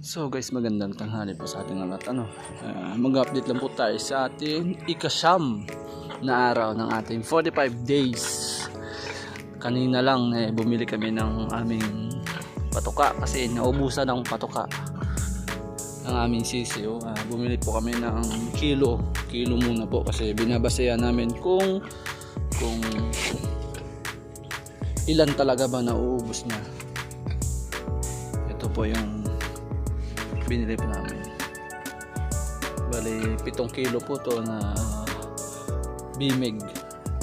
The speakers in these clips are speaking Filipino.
So guys, magandang tanghali po sa ating lahat. Mag-update lang po tayo sa ating ikasyam na araw ng ating 45 days. Kanina lang bumili kami ng aming patuka kasi naubusan ng patuka ng aming sisiyo. Bumili po kami ng kilo muna po kasi binabasehan namin kung ilan talaga ba nauubos na. Ito po yung binili po namin. Bali 7 kilo po to na Bimeg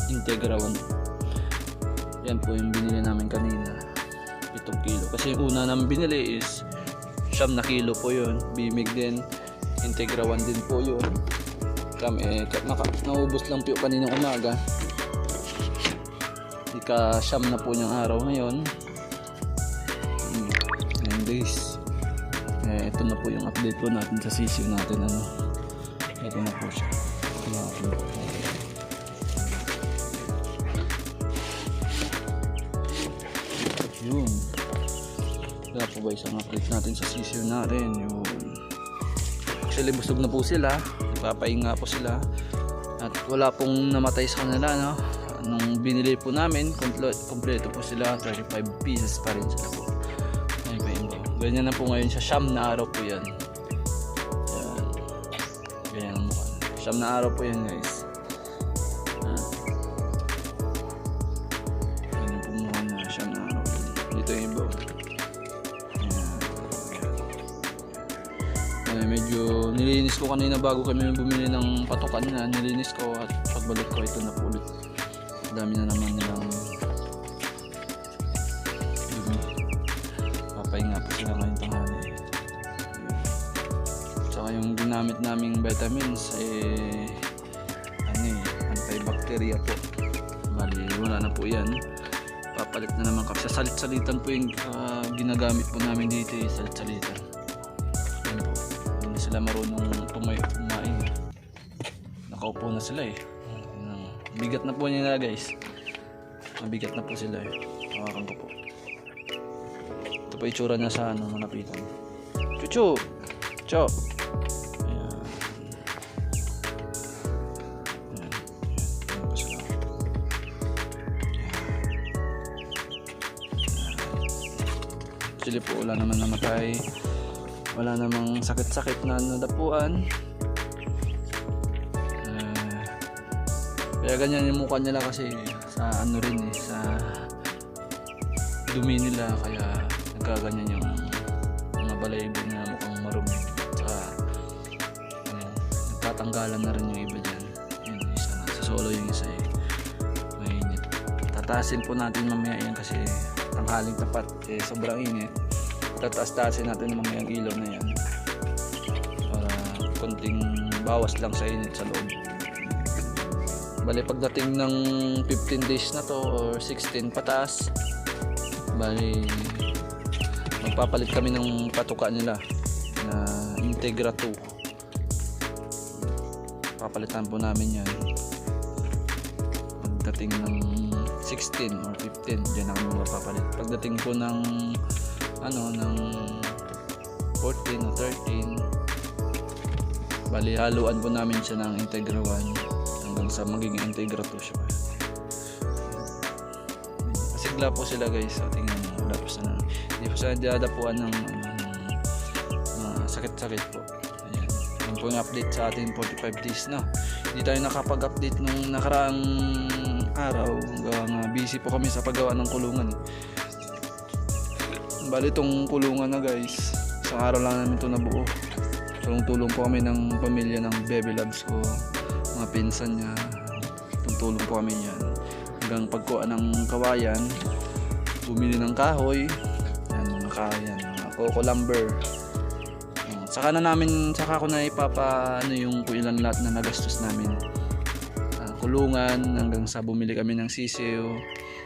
Integra 1. Yan po yung binili namin kanina, 7 kilo. Kasi yung una namin binili is 9 na kilo po yun, Bimeg din, Integra 1 din po yun. Naubos lang po kaninang umaga. Ika-9 na po niyang araw ngayon. Ngayon guys, ito na po yung update po natin sa sisiyo natin. Ito na po siya. Yun. Wala po guys ang update natin sa sisiyo natin. Yun. Actually busog na po sila. Nagpapahinga po sila. At wala pong namatay sa kanila, no? Nung binili po namin, kompleto po sila. 35 pieces pa rin sila po. Ganyan na po ngayon siya, 9 na araw po yan. Yan. Ganyan ang mukha. 9 na araw po yan guys. Ganyan po mukha na 9 na araw. Dito yung iba. Yan. Medyo nilinis ko kanina bago kami bumili ng patukan na. Nilinis ko at pagbalik ko ito na po ulit. Dami na naman nilang papahinga po sila ngayong tanghali. Tsaka yung ginamit naming vitamins antibacteria po. Bali wala na po yan. Papalit na naman kasi salit-salitan po yung ginagamit po namin dito, salit-salitan. Yan po. Hindi sila marunong kumain. Nakaupo na sila bigat na po niya guys. Mabigat na po sila hawakan ko po. Ito po itsura niya sa malapitan. Chuchu! Cho! Ayan. Ayan. Ayan po sila. Actually po wala naman namatay. Wala namang sakit-sakit na nadapuan. Kaya ganyan yung mukha nila kasi sa sa dumi nila, kaya nagkaganyan yung mga balayibo na mukhang marumi. Saka nagtatanggalan na rin yung iba dyan. Yun, isa na. Sa solo yung isa mainit. Tatasin po natin mamaya yan kasi tanghaling tapat sobrang init. Tataas-taasin natin mamaya ang ilaw na yan para konting bawas lang sa init sa loob. Bali pagdating ng 15 days na to or 16 pataas, bali magpapalit kami ng patuka nila na Integra 2. Papalitan po namin yan pagdating ng 16 or 15. Diyan na kami magpapalit. Pagdating po ng ng 14 o 13, bali haluan po namin siya ng Integra 1 hanggang sa magiging Integra 2 siya. Masigla po sila guys. So, tingnan mo, wala po sana. Hindi po sila dadapuan ng sakit-sakit po. Ayan. Yan po yung update sa ating 45 days na. Hindi tayo nakapag-update nung nakaraang araw. Hanggang busy po kami sa paggawa ng kulungan. Bali itong kulungan na guys, isang araw lang namin ito nabuo. Tulong-tulong po kami ng pamilya ng Baby Loves ko, mga pinsan niya. Tulong po kami yan hanggang pagkuha ng kawayan, bumili ng kahoy, yan, mga kawayan, mga coco lumber. Saka ko na yung kung ilan lahat na nagastos namin, kulungan hanggang sa bumili kami ng sisiyo.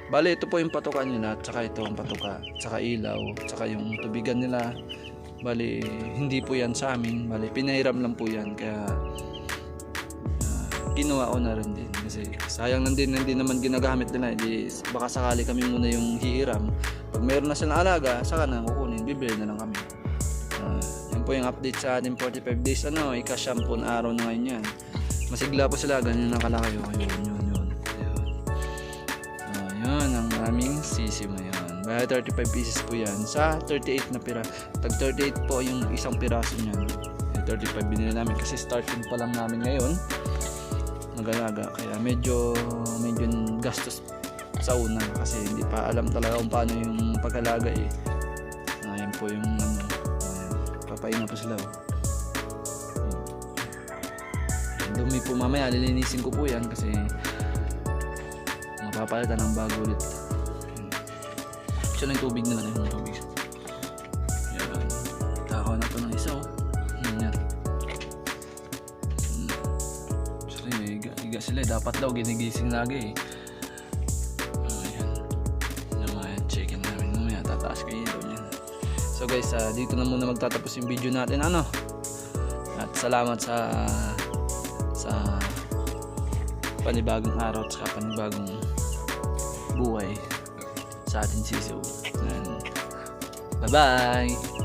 Bali ito po yung patukan nila, tsaka ito ang patuka, tsaka ilaw, tsaka yung tubigan nila. Bali hindi po yan sa amin, bali pinahiram lang po yan, kaya ginawa ko na rin din kasi sayang hindi naman ginagamit nila. Baka sakali kami muna yung hihiram, pag mayroon na silang alaga saka na kukunin, bibili na lang kami. po yung update sa ating 45 days ika-10 na araw na ngayon yan. Masigla po sila, ganyan nakalaki. Yun. Yun ang aming sisiw ngayon. Baya 35 pieces po yan sa 38 na pira. Tag 38 po yung isang piraso niyan. 35 binili namin kasi starting pa lang namin ngayon mag-alaga, kaya medyo gastos sa una kasi hindi pa alam talaga kung paano yung pag-alaga ayan po yung papahinga po sila dumi po mamaya, lilinisin ko po yan kasi mapapalitan ng bago ulit. Siya na yung tubig nila, yung tubig yan, takaw na po ng isa yan. Higa sila dapat daw ginigising lagi ayan naman, chicken namin mamaya tataas ko yun. So guys, dito na muna magtatapos yung video natin at salamat sa panibagong araw at saka panibagong buhay sa ating sisiw. Bye bye.